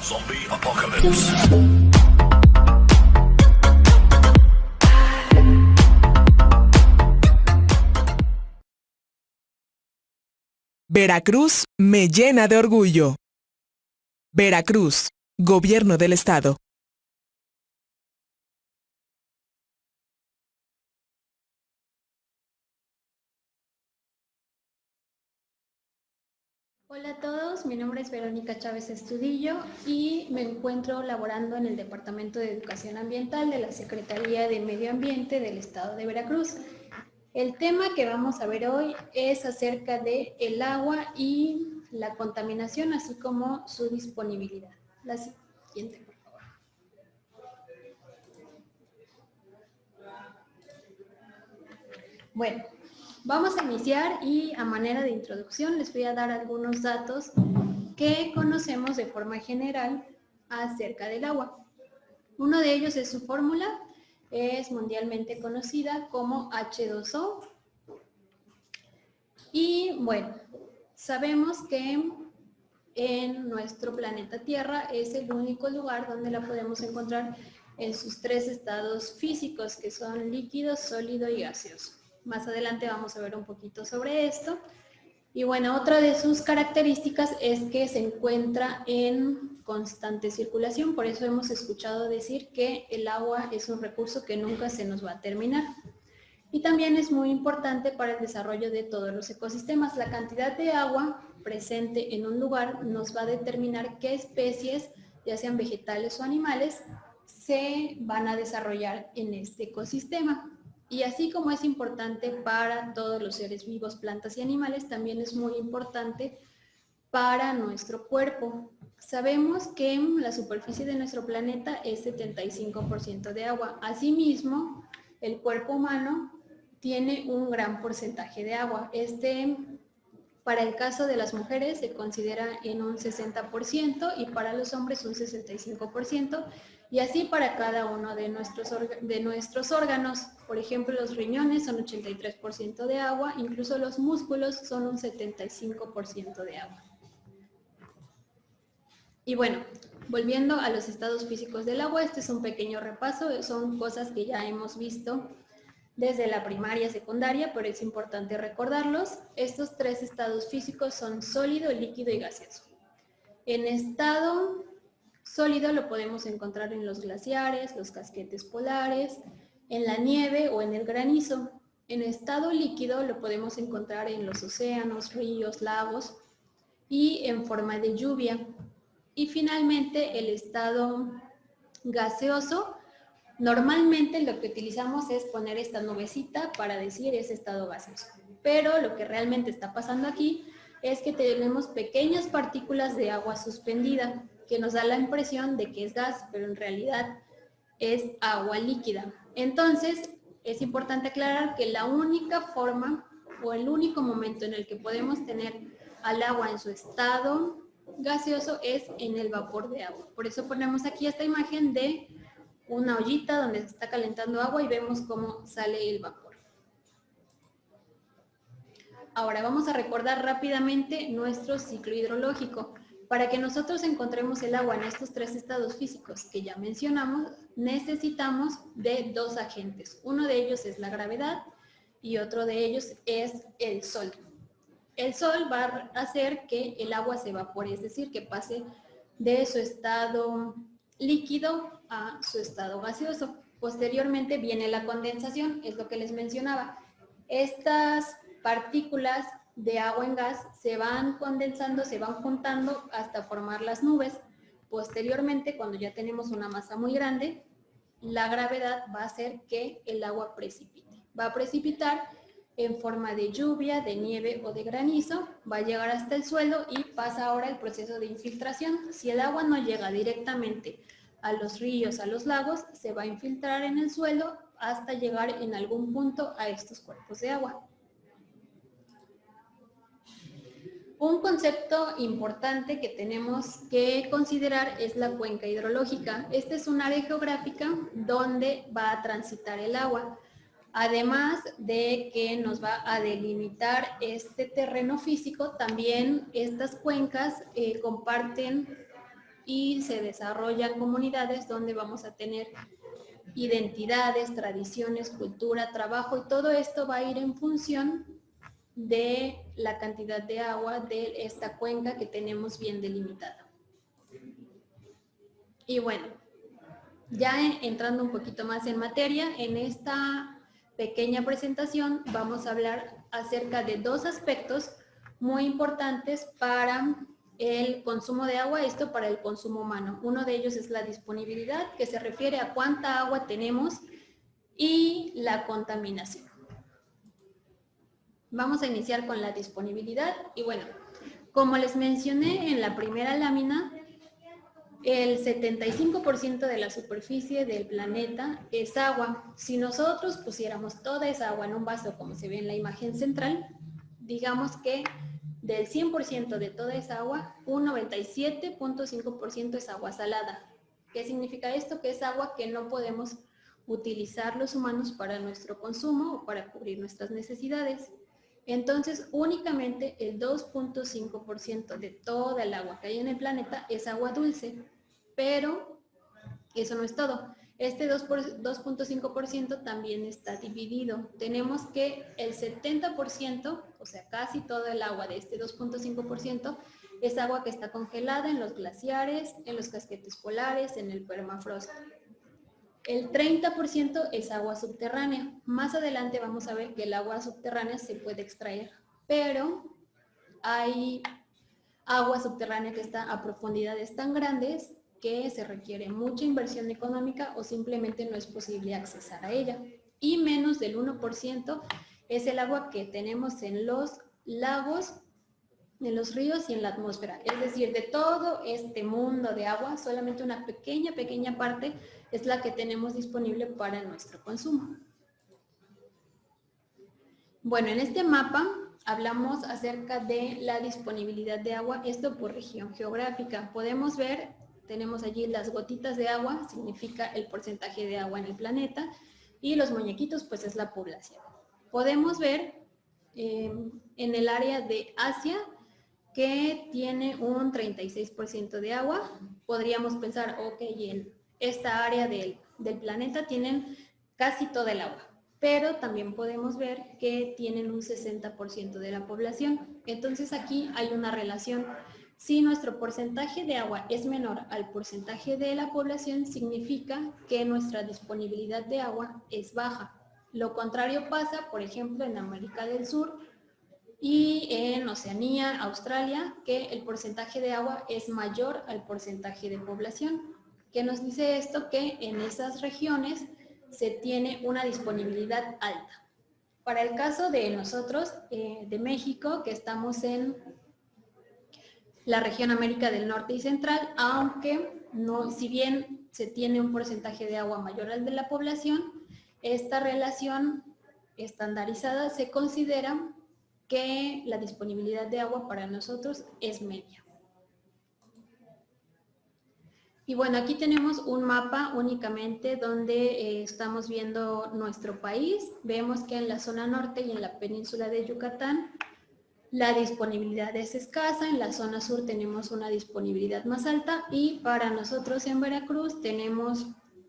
Zombie Apocalypse. Veracruz me llena de orgullo. Veracruz, Gobierno del Estado. Hola a todos, mi nombre es Verónica Chávez Estudillo y me encuentro laborando en el Departamento de Educación Ambiental de la Secretaría de Medio Ambiente del Estado de Veracruz. El tema que vamos a ver hoy es acerca de el agua y la contaminación, así como su disponibilidad. La siguiente, por favor. Bueno, vamos a iniciar y a manera de introducción les voy a dar algunos datos que conocemos de forma general acerca del agua. Uno de ellos es su fórmula, es mundialmente conocida como H2O. Y bueno, sabemos que en nuestro planeta Tierra es el único lugar donde la podemos encontrar en sus tres estados físicos, que son líquido, sólido y gaseoso. Más adelante vamos a ver un poquito sobre esto. Y bueno, otra de sus características es que se encuentra en constante circulación, por eso hemos escuchado decir que el agua es un recurso que nunca se nos va a terminar. Y también es muy importante para el desarrollo de todos los ecosistemas. La cantidad de agua presente en un lugar nos va a determinar qué especies, ya sean vegetales o animales, se van a desarrollar en este ecosistema. Y así como es importante para todos los seres vivos, plantas y animales, también es muy importante para nuestro cuerpo. Sabemos que la superficie de nuestro planeta es 75% de agua. Asimismo, el cuerpo humano tiene un gran porcentaje de agua. Para el caso de las mujeres se considera en un 60% y para los hombres un 65%, y así para cada uno de nuestros órganos. Por ejemplo, los riñones son 83% de agua, incluso los músculos son un 75% de agua. Y bueno, volviendo a los estados físicos del agua, este es un pequeño repaso, son cosas que ya hemos visto desde la primaria, secundaria, pero es importante recordarlos. Estos tres estados físicos son sólido, líquido y gaseoso. En estado sólido lo podemos encontrar en los glaciares, los casquetes polares, en la nieve o en el granizo. En estado líquido lo podemos encontrar en los océanos, ríos, lagos y en forma de lluvia. Y finalmente el estado gaseoso, normalmente lo que utilizamos es poner esta nubecita para decir es estado gaseoso, pero lo que realmente está pasando aquí es que tenemos pequeñas partículas de agua suspendida que nos da la impresión de que es gas, pero en realidad es agua líquida. Entonces, es importante aclarar que la única forma o el único momento en el que podemos tener al agua en su estado gaseoso es en el vapor de agua. Por eso ponemos aquí esta imagen de una ollita donde se está calentando agua y vemos cómo sale el vapor. Ahora vamos a recordar rápidamente nuestro ciclo hidrológico. Para que nosotros encontremos el agua en estos tres estados físicos que ya mencionamos, necesitamos de dos agentes. Uno de ellos es la gravedad y otro de ellos es el sol. El sol va a hacer que el agua se evapore, es decir, que pase de su estado líquido a su estado gaseoso. Posteriormente viene la condensación, es lo que les mencionaba. Estas partículas de agua en gas se van condensando, se van juntando hasta formar las nubes. Posteriormente, cuando ya tenemos una masa muy grande, la gravedad va a hacer que el agua precipite. Va a precipitar en forma de lluvia, de nieve o de granizo, va a llegar hasta el suelo y pasa ahora el proceso de infiltración. Si el agua no llega directamente a los ríos, a los lagos, se va a infiltrar en el suelo hasta llegar en algún punto a estos cuerpos de agua. Un concepto importante que tenemos que considerar es la cuenca hidrológica. Esta es un área geográfica donde va a transitar el agua. Además de que nos va a delimitar este terreno físico, también estas cuencas comparten y se desarrollan comunidades donde vamos a tener identidades, tradiciones, cultura, trabajo, y todo esto va a ir en función de la cantidad de agua de esta cuenca que tenemos bien delimitada. Y bueno, ya entrando un poquito más en materia, en esta pequeña presentación vamos a hablar acerca de dos aspectos muy importantes para el consumo de agua, esto para el consumo humano. Uno de ellos es la disponibilidad, que se refiere a cuánta agua tenemos, y la contaminación. Vamos a iniciar con la disponibilidad y bueno, como les mencioné en la primera lámina, el 75% de la superficie del planeta es agua. Si nosotros pusiéramos toda esa agua en un vaso, como se ve en la imagen central, digamos que del 100% de toda esa agua, un 97.5% es agua salada. ¿Qué significa esto? Que es agua que no podemos utilizar los humanos para nuestro consumo o para cubrir nuestras necesidades. Entonces, únicamente el 2.5% de toda el agua que hay en el planeta es agua dulce, pero eso no es todo. Este 2.5% también está dividido. Tenemos que el 70%, o sea, casi todo el agua de este 2.5%, es agua que está congelada en los glaciares, en los casquetes polares, en el permafrost. El 30% es agua subterránea. Más adelante vamos a ver que el agua subterránea se puede extraer, pero hay agua subterránea que está a profundidades tan grandes que se requiere mucha inversión económica o simplemente no es posible accesar a ella. Y menos del 1% es el agua que tenemos en los lagos, en los ríos y en la atmósfera. Es decir, de todo este mundo de agua, solamente una pequeña parte es la que tenemos disponible para nuestro consumo. Bueno, en este mapa hablamos acerca de la disponibilidad de agua, esto por región geográfica. Podemos ver, tenemos allí las gotitas de agua, significa el porcentaje de agua en el planeta, y los muñequitos, pues es la población. Podemos ver en el área de Asia que tiene un 36% de agua. Podríamos pensar, ok, en esta área del planeta tienen casi toda el agua, pero también podemos ver que tienen un 60% de la población. Entonces aquí hay una relación. Si nuestro porcentaje de agua es menor al porcentaje de la población, significa que nuestra disponibilidad de agua es baja. Lo contrario pasa, por ejemplo, en América del Sur y en Oceanía, Australia, que el porcentaje de agua es mayor al porcentaje de población. ¿Qué nos dice esto? Que en esas regiones se tiene una disponibilidad alta. Para el caso de nosotros, de México, que estamos en la región América del Norte y Central, aunque no, si bien se tiene un porcentaje de agua mayor al de la población, esta relación estandarizada se considera que la disponibilidad de agua para nosotros es media. Y bueno, aquí tenemos un mapa únicamente donde estamos viendo nuestro país. Vemos que en la zona norte y en la península de Yucatán la disponibilidad es escasa, en la zona sur tenemos una disponibilidad más alta y para nosotros en Veracruz tenemos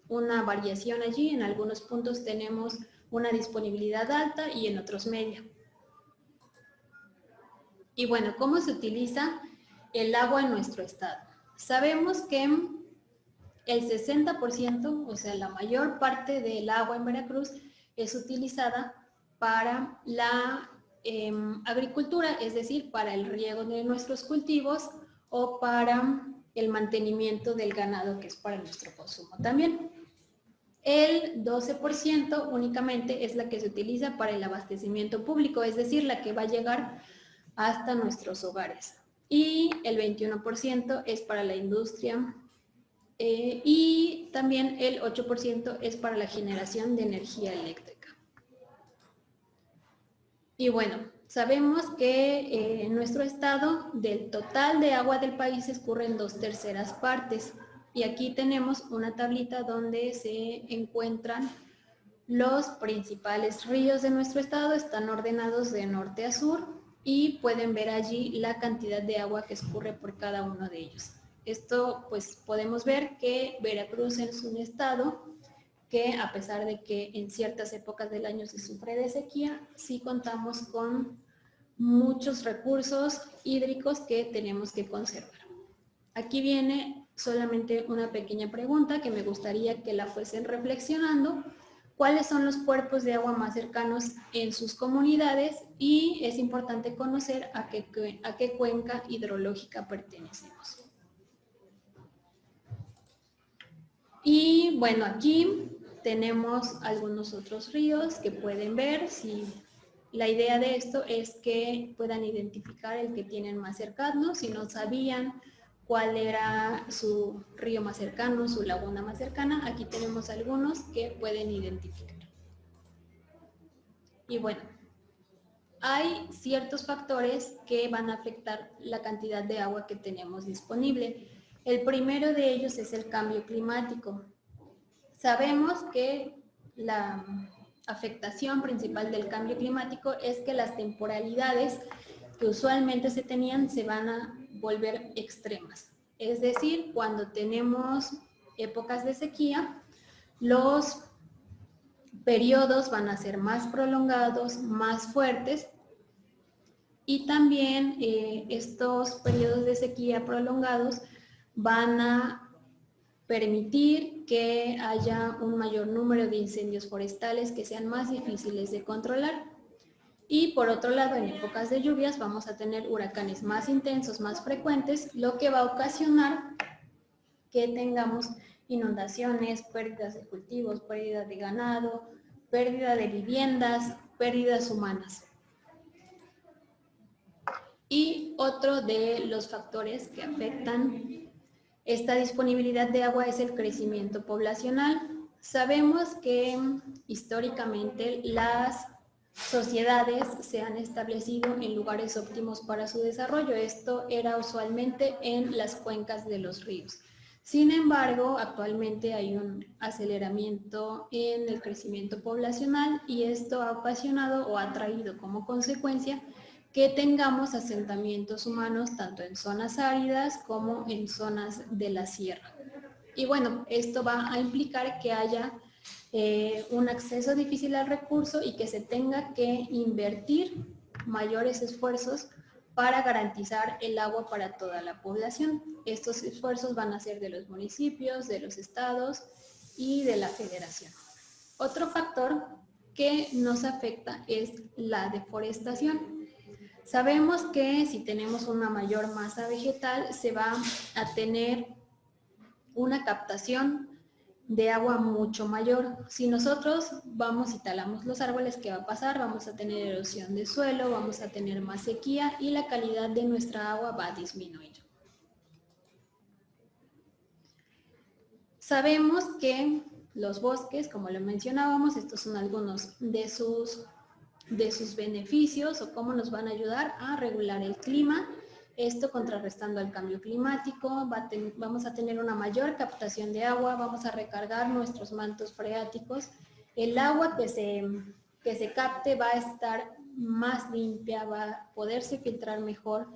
una variación allí, en algunos puntos tenemos una disponibilidad alta y en otros media. Y bueno, ¿cómo se utiliza el agua en nuestro estado? Sabemos que el 60%, o sea, la mayor parte del agua en Veracruz es utilizada para la agricultura, es decir, para el riego de nuestros cultivos o para el mantenimiento del ganado, que es para nuestro consumo también. El 12% únicamente es la que se utiliza para el abastecimiento público, es decir, la que va a llegar hasta nuestros hogares. Y el 21% es para la industria y también el 8% es para la generación de energía eléctrica. Y bueno, sabemos que en nuestro estado del total de agua del país escurren 2/3 partes. Y aquí tenemos una tablita donde se encuentran los principales ríos de nuestro estado, están ordenados de norte a sur y pueden ver allí la cantidad de agua que escurre por cada uno de ellos. Esto pues podemos ver que Veracruz es un estado que a pesar de que en ciertas épocas del año se sufre de sequía, sí contamos con muchos recursos hídricos que tenemos que conservar. Aquí viene solamente una pequeña pregunta que me gustaría que la fuesen reflexionando. ¿Cuáles son los cuerpos de agua más cercanos en sus comunidades? Y es importante conocer a qué cuenca hidrológica pertenecemos. Y bueno, aquí tenemos algunos otros ríos que pueden ver. Si la idea de esto es que puedan identificar el que tienen más cercano. Si no sabían cuál era su río más cercano, su laguna más cercana, aquí tenemos algunos que pueden identificar. Y bueno, hay ciertos factores que van a afectar la cantidad de agua que tenemos disponible. El primero de ellos es el cambio climático. Sabemos que la afectación principal del cambio climático es que las temporalidades que usualmente se tenían se van a volver extremas. Es decir, cuando tenemos épocas de sequía, los periodos van a ser más prolongados, más fuertes, y también estos periodos de sequía prolongados van a permitir que haya un mayor número de incendios forestales que sean más difíciles de controlar. Y por otro lado, en épocas de lluvias vamos a tener huracanes más intensos, más frecuentes, lo que va a ocasionar que tengamos inundaciones, pérdidas de cultivos, pérdida de ganado, pérdida de viviendas, pérdidas humanas. Y otro de los factores que afectan esta disponibilidad de agua es el crecimiento poblacional. Sabemos que históricamente las sociedades se han establecido en lugares óptimos para su desarrollo. Esto era usualmente en las cuencas de los ríos. Sin embargo, actualmente hay un aceleramiento en el crecimiento poblacional y esto ha ocasionado o ha traído como consecuencia que tengamos asentamientos humanos tanto en zonas áridas como en zonas de la sierra. Y bueno, esto va a implicar que haya un acceso difícil al recurso y que se tenga que invertir mayores esfuerzos para garantizar el agua para toda la población. Estos esfuerzos van a ser de los municipios, de los estados y de la federación. Otro factor que nos afecta es la deforestación. Sabemos que si tenemos una mayor masa vegetal se va a tener una captación de agua mucho mayor. Si nosotros vamos y talamos los árboles, ¿qué va a pasar? Vamos a tener erosión de suelo, vamos a tener más sequía y la calidad de nuestra agua va a disminuir. Sabemos que los bosques, como lo mencionábamos, estos son algunos de sus beneficios o cómo nos van a ayudar a regular el clima. Esto contrarrestando al cambio climático, vamos a tener una mayor captación de agua, vamos a recargar nuestros mantos freáticos. El agua que se capte va a estar más limpia, va a poderse filtrar mejor,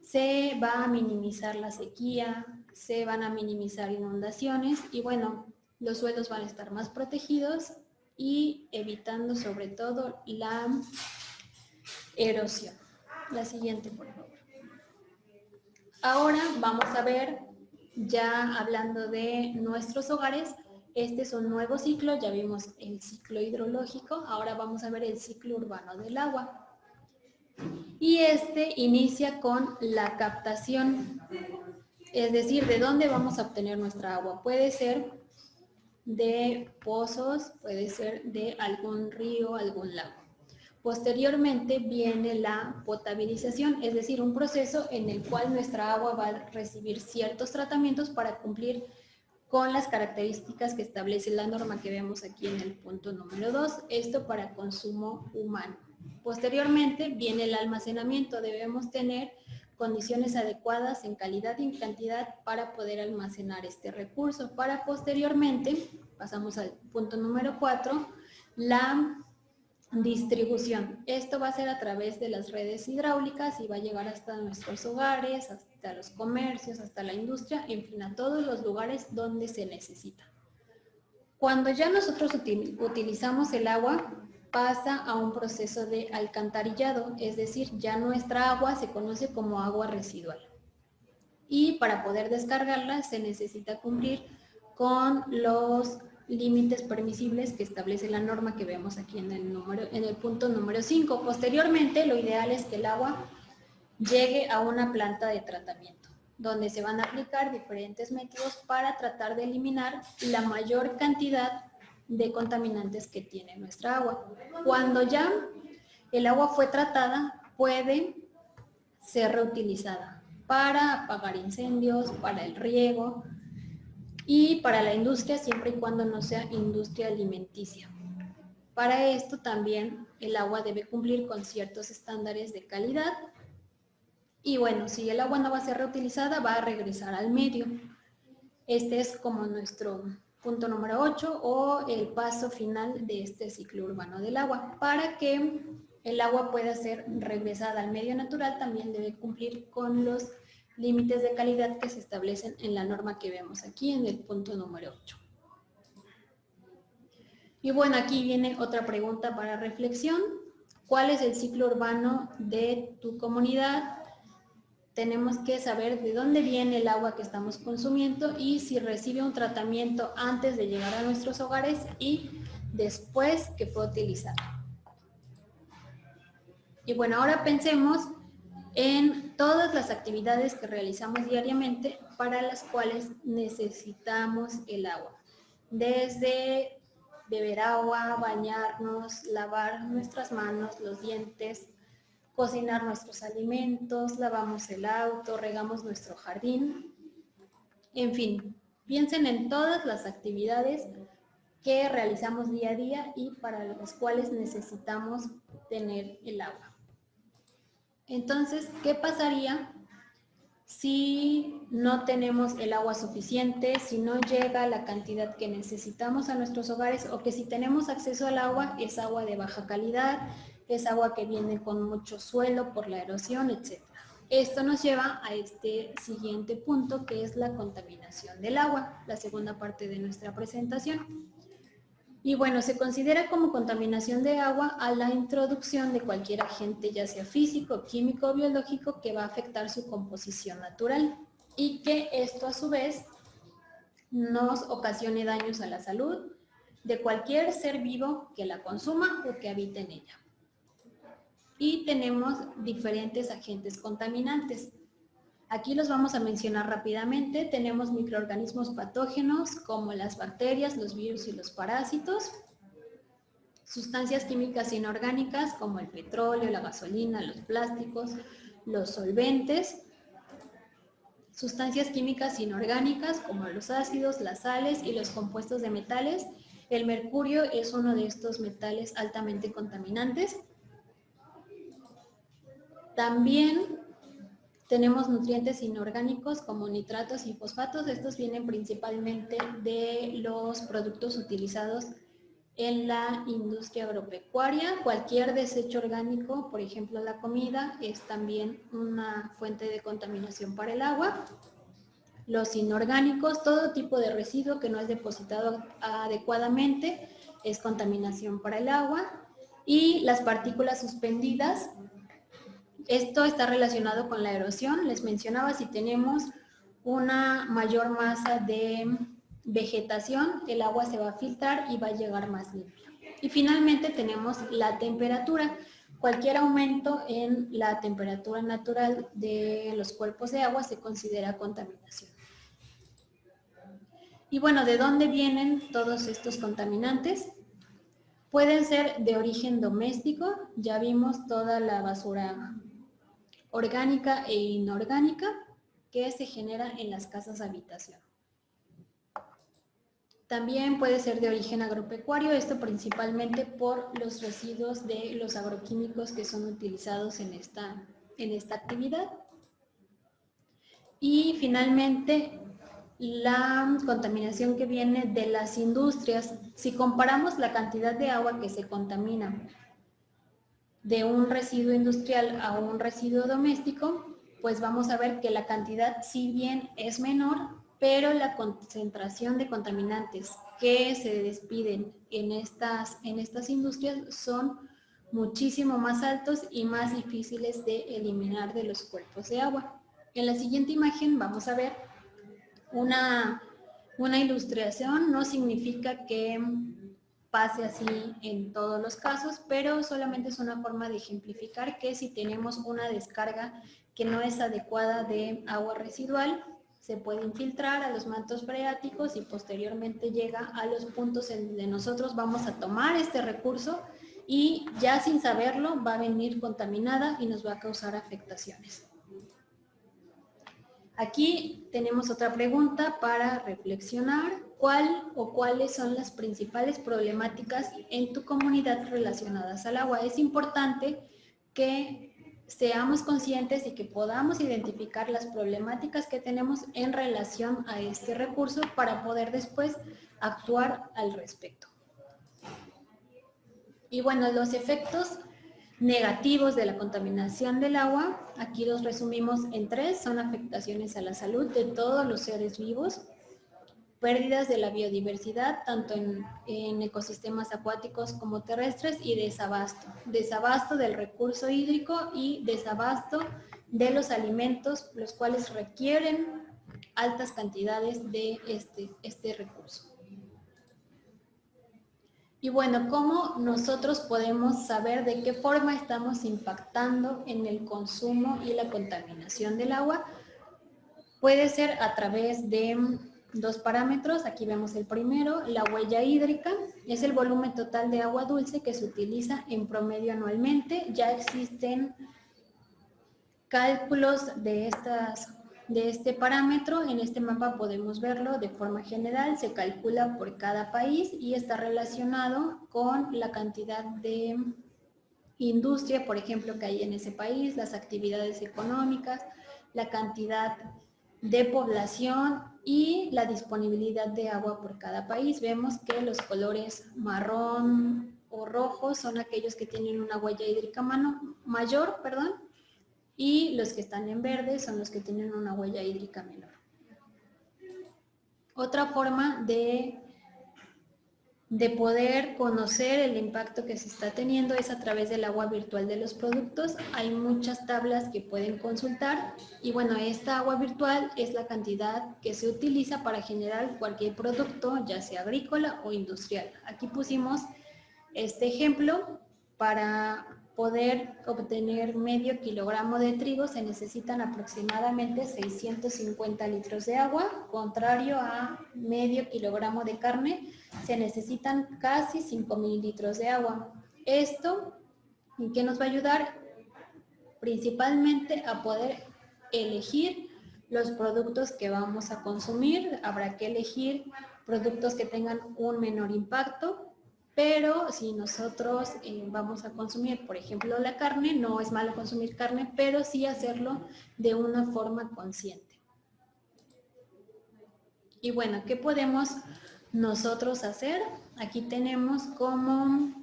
se va a minimizar la sequía, se van a minimizar inundaciones y bueno, los suelos van a estar más protegidos y evitando sobre todo la erosión. La siguiente, por favor. Ahora vamos a ver, ya hablando de nuestros hogares, este es un nuevo ciclo, ya vimos el ciclo hidrológico, ahora vamos a ver el ciclo urbano del agua. Y este inicia con la captación, es decir, ¿de dónde vamos a obtener nuestra agua? Puede ser de pozos, puede ser de algún río, algún lago. Posteriormente viene la potabilización, es decir, un proceso en el cual nuestra agua va a recibir ciertos tratamientos para cumplir con las características que establece la norma que vemos aquí en el punto número 2, esto para consumo humano. Posteriormente viene el almacenamiento, debemos tener condiciones adecuadas en calidad y en cantidad para poder almacenar este recurso. Para posteriormente, pasamos al punto número 4, la distribución. Esto va a ser a través de las redes hidráulicas y va a llegar hasta nuestros hogares, hasta los comercios, hasta la industria, en fin, a todos los lugares donde se necesita. Cuando ya nosotros utilizamos el agua, pasa a un proceso de alcantarillado, es decir, ya nuestra agua se conoce como agua residual. Y para poder descargarla se necesita cumplir con los límites permisibles que establece la norma que vemos aquí en el punto número 5. Posteriormente, lo ideal es que el agua llegue a una planta de tratamiento, donde se van a aplicar diferentes métodos para tratar de eliminar la mayor cantidad de contaminantes que tiene nuestra agua. Cuando ya el agua fue tratada, puede ser reutilizada para apagar incendios, para el riego y para la industria, siempre y cuando no sea industria alimenticia. Para esto también el agua debe cumplir con ciertos estándares de calidad. Y bueno, si el agua no va a ser reutilizada, va a regresar al medio. Este es como nuestro punto número 8 o el paso final de este ciclo urbano del agua. Para que el agua pueda ser regresada al medio natural, también debe cumplir con los límites de calidad que se establecen en la norma que vemos aquí en el punto número 8. Y bueno, aquí viene otra pregunta para reflexión. ¿Cuál es el ciclo urbano de tu comunidad? Tenemos que saber de dónde viene el agua que estamos consumiendo y si recibe un tratamiento antes de llegar a nuestros hogares y después que fue utilizada. Y bueno, ahora pensemos en todas las actividades que realizamos diariamente para las cuales necesitamos el agua. Desde beber agua, bañarnos, lavar nuestras manos, los dientes, cocinar nuestros alimentos, lavamos el auto, regamos nuestro jardín. En fin, piensen en todas las actividades que realizamos día a día y para las cuales necesitamos tener el agua. Entonces, ¿qué pasaría si no tenemos el agua suficiente, si no llega la cantidad que necesitamos a nuestros hogares o que si tenemos acceso al agua es agua de baja calidad, es agua que viene con mucho suelo por la erosión, etc. Esto nos lleva a este siguiente punto que es la contaminación del agua, la segunda parte de nuestra presentación. Y bueno, se considera como contaminación de agua a la introducción de cualquier agente, ya sea físico, químico o biológico, que va a afectar su composición natural y que esto a su vez nos ocasione daños a la salud de cualquier ser vivo que la consuma o que habite en ella. Y tenemos diferentes agentes contaminantes. Aquí los vamos a mencionar rápidamente. Tenemos microorganismos patógenos como las bacterias, los virus y los parásitos. Sustancias químicas inorgánicas como el petróleo, la gasolina, los plásticos, los solventes. Sustancias químicas inorgánicas como los ácidos, las sales y los compuestos de metales. El mercurio es uno de estos metales altamente contaminantes. También tenemos nutrientes inorgánicos como nitratos y fosfatos. Estos vienen principalmente de los productos utilizados en la industria agropecuaria. Cualquier desecho orgánico, por ejemplo la comida, es también una fuente de contaminación para el agua. Los inorgánicos, todo tipo de residuo que no es depositado adecuadamente, es contaminación para el agua. Y las partículas suspendidas. Esto está relacionado con la erosión. Les mencionaba, si tenemos una mayor masa de vegetación, el agua se va a filtrar y va a llegar más limpia. Y finalmente tenemos la temperatura. Cualquier aumento en la temperatura natural de los cuerpos de agua se considera contaminación. Y bueno, ¿de dónde vienen todos estos contaminantes? Pueden ser de origen doméstico. Ya vimos toda la basura orgánica e inorgánica que se genera en las casas habitación. También puede ser de origen agropecuario, esto principalmente por los residuos de los agroquímicos que son utilizados en esta actividad. Y finalmente, la contaminación que viene de las industrias. Si comparamos la cantidad de agua que se contamina de un residuo industrial a un residuo doméstico, pues vamos a ver que la cantidad, si bien es menor, pero la concentración de contaminantes que se despiden en estas industrias son muchísimo más altos y más difíciles de eliminar de los cuerpos de agua. En la siguiente imagen vamos a ver una ilustración. No significa que pase así en todos los casos, pero solamente es una forma de ejemplificar que si tenemos una descarga que no es adecuada de agua residual, se puede infiltrar a los mantos freáticos y posteriormente llega a los puntos en donde nosotros vamos a tomar este recurso y ya sin saberlo va a venir contaminada y nos va a causar afectaciones. Aquí tenemos otra pregunta para reflexionar. ¿Cuál o cuáles son las principales problemáticas en tu comunidad relacionadas al agua? Es importante que seamos conscientes y que podamos identificar las problemáticas que tenemos en relación a este recurso para poder después actuar al respecto. Y bueno, los efectos negativos de la contaminación del agua, aquí los resumimos en 3, son afectaciones a la salud de todos los seres vivos, pérdidas de la biodiversidad, tanto en ecosistemas acuáticos como terrestres, y desabasto del recurso hídrico y desabasto de los alimentos, los cuales requieren altas cantidades de este recurso. Y bueno, ¿cómo nosotros podemos saber de qué forma estamos impactando en el consumo y la contaminación del agua? Puede ser a través de 2 parámetros. Aquí vemos el primero, la huella hídrica. Es el volumen total de agua dulce que se utiliza en promedio anualmente. Ya existen cálculos de este parámetro. En este mapa podemos verlo de forma general, se calcula por cada país y está relacionado con la cantidad de industria, por ejemplo, que hay en ese país, las actividades económicas, la cantidad de población y la disponibilidad de agua por cada país. Vemos que los colores marrón o rojo son aquellos que tienen una huella hídrica mayor, y los que están en verde son los que tienen una huella hídrica menor. Otra forma de poder conocer el impacto que se está teniendo es a través del agua virtual de los productos. Hay muchas tablas que pueden consultar y bueno, esta agua virtual es la cantidad que se utiliza para generar cualquier producto, ya sea agrícola o industrial. Aquí pusimos este ejemplo. Para poder obtener medio kilogramo de trigo se necesitan aproximadamente 650 litros de agua, contrario a medio kilogramo de carne se necesitan casi 5,000 litros de agua. Esto, ¿en qué nos va a ayudar? Principalmente a poder elegir los productos que vamos a consumir. Habrá que elegir productos que tengan un menor impacto. Pero si nosotros vamos a consumir, por ejemplo, la carne, no es malo consumir carne, pero sí hacerlo de una forma consciente. Y bueno, ¿qué podemos nosotros hacer? Aquí tenemos como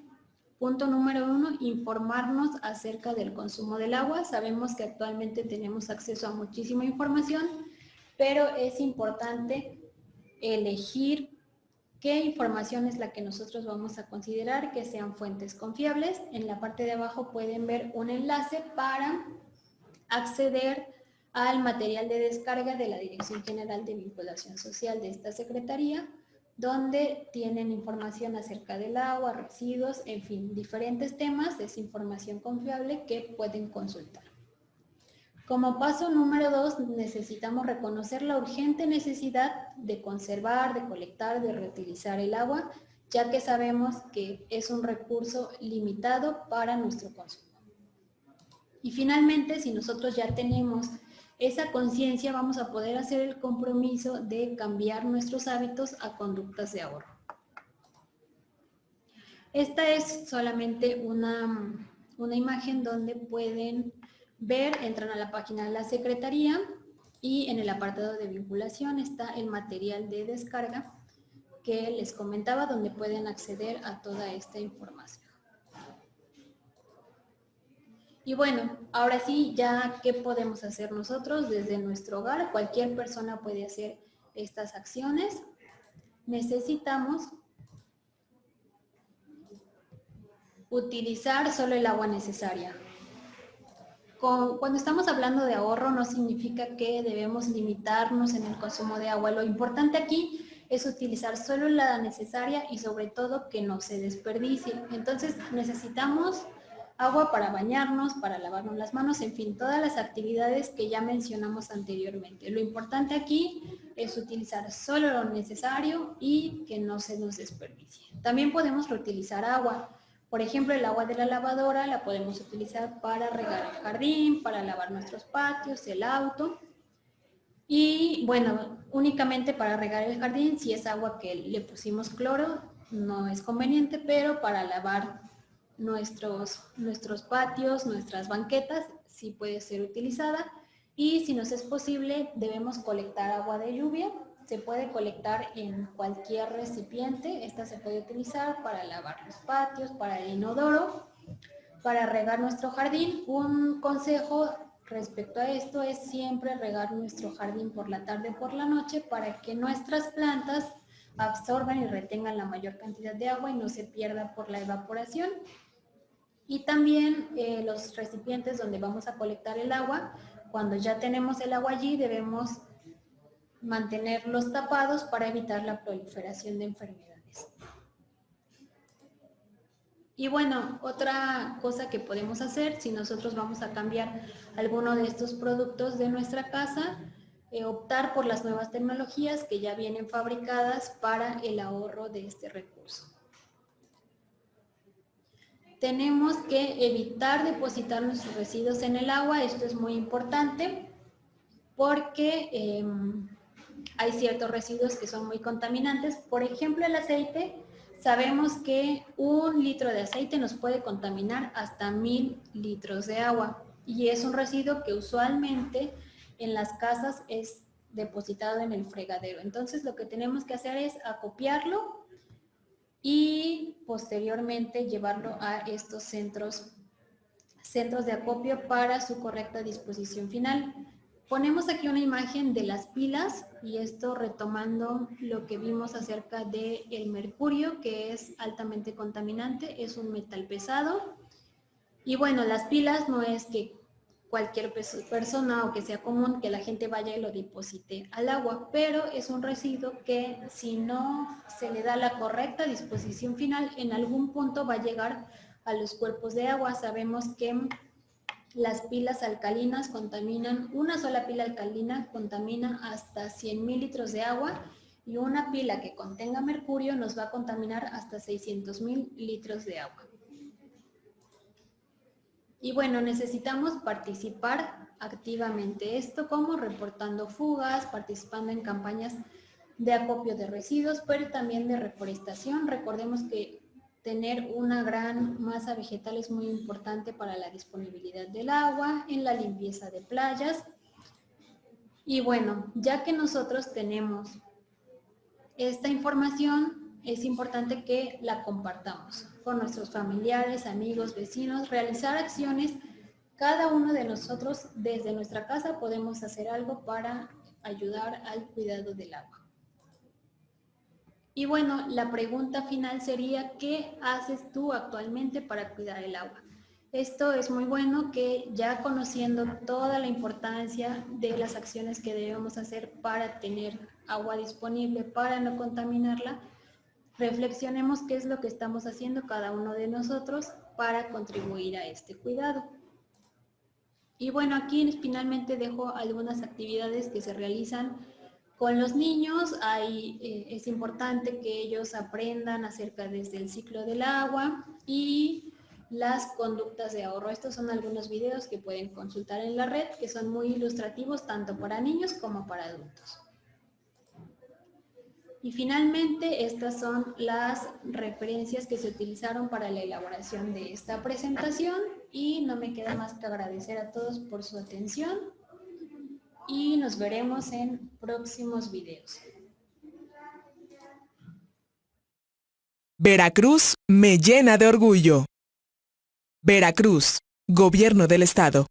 punto número 1, informarnos acerca del consumo del agua. Sabemos que actualmente tenemos acceso a muchísima información, pero es importante elegir qué información es la que nosotros vamos a considerar que sean fuentes confiables. En la parte de abajo pueden ver un enlace para acceder al material de descarga de la Dirección General de Vinculación Social de esta Secretaría, donde tienen información acerca del agua, residuos, en fin, diferentes temas. Es información confiable que pueden consultar. Como paso número 2, necesitamos reconocer la urgente necesidad de conservar, de colectar, de reutilizar el agua, ya que sabemos que es un recurso limitado para nuestro consumo. Y finalmente, si nosotros ya tenemos esa conciencia, vamos a poder hacer el compromiso de cambiar nuestros hábitos a conductas de ahorro. Esta es solamente una imagen donde pueden ver, entran a la página de la Secretaría y en el apartado de vinculación está el material de descarga que les comentaba, donde pueden acceder a toda esta información. Y bueno, ahora sí, ya qué podemos hacer nosotros desde nuestro hogar. Cualquier persona puede hacer estas acciones. Necesitamos utilizar solo el agua necesaria. Cuando estamos hablando de ahorro no significa que debemos limitarnos en el consumo de agua. Lo importante aquí es utilizar solo la necesaria y sobre todo que no se desperdicie. Entonces necesitamos agua para bañarnos, para lavarnos las manos, en fin, todas las actividades que ya mencionamos anteriormente. Lo importante aquí es utilizar solo lo necesario y que no se nos desperdicie. También podemos reutilizar agua. Por ejemplo, el agua de la lavadora la podemos utilizar para regar el jardín, para lavar nuestros patios, el auto. Y bueno, únicamente para regar el jardín, si es agua que le pusimos cloro, no es conveniente, pero para lavar nuestros patios, nuestras banquetas, sí puede ser utilizada. Y si nos es posible, debemos colectar agua de lluvia. Se puede colectar en cualquier recipiente. Esta se puede utilizar para lavar los patios, para el inodoro, para regar nuestro jardín. Un consejo respecto a esto es siempre regar nuestro jardín por la tarde o por la noche para que nuestras plantas absorban y retengan la mayor cantidad de agua y no se pierda por la evaporación. Y también los recipientes donde vamos a colectar el agua, cuando ya tenemos el agua allí, debemos mantenerlos tapados para evitar la proliferación de enfermedades. Y bueno, otra cosa que podemos hacer, si nosotros vamos a cambiar alguno de estos productos de nuestra casa, optar por las nuevas tecnologías que ya vienen fabricadas para el ahorro de este recurso. Tenemos que evitar depositar nuestros residuos en el agua, esto es muy importante porque hay ciertos residuos que son muy contaminantes. Por ejemplo, el aceite, sabemos que 1 litro de aceite nos puede contaminar hasta 1000 litros de agua y es un residuo que usualmente en las casas es depositado en el fregadero. Entonces lo que tenemos que hacer es acopiarlo y posteriormente llevarlo a estos centros de acopio para su correcta disposición final. Ponemos aquí una imagen de las pilas y esto retomando lo que vimos acerca del mercurio, que es altamente contaminante, es un metal pesado. Y bueno, las pilas no es que cualquier persona o que sea común que la gente vaya y lo deposite al agua, pero es un residuo que si no se le da la correcta disposición final, en algún punto va a llegar a los cuerpos de agua. Sabemos que las pilas alcalinas contaminan, una sola pila alcalina contamina hasta 100,000 litros de agua y una pila que contenga mercurio nos va a contaminar hasta 600,000 litros de agua. Y bueno, necesitamos participar activamente. Esto como reportando fugas, participando en campañas de acopio de residuos, pero también de reforestación. Recordemos que tener una gran masa vegetal es muy importante para la disponibilidad del agua, en la limpieza de playas. Y bueno, ya que nosotros tenemos esta información, es importante que la compartamos con nuestros familiares, amigos, vecinos, realizar acciones. Cada uno de nosotros desde nuestra casa podemos hacer algo para ayudar al cuidado del agua. Y bueno, la pregunta final sería, ¿qué haces tú actualmente para cuidar el agua? Esto es muy bueno que ya conociendo toda la importancia de las acciones que debemos hacer para tener agua disponible, para no contaminarla, reflexionemos qué es lo que estamos haciendo cada uno de nosotros para contribuir a este cuidado. Y bueno, aquí finalmente dejo algunas actividades que se realizan con los niños. Es importante que ellos aprendan acerca desde el ciclo del agua y las conductas de ahorro. Estos son algunos videos que pueden consultar en la red que son muy ilustrativos tanto para niños como para adultos. Y finalmente, estas son las referencias que se utilizaron para la elaboración de esta presentación y no me queda más que agradecer a todos por su atención y nos veremos en próximos videos. Veracruz me llena de orgullo. Veracruz, Gobierno del Estado.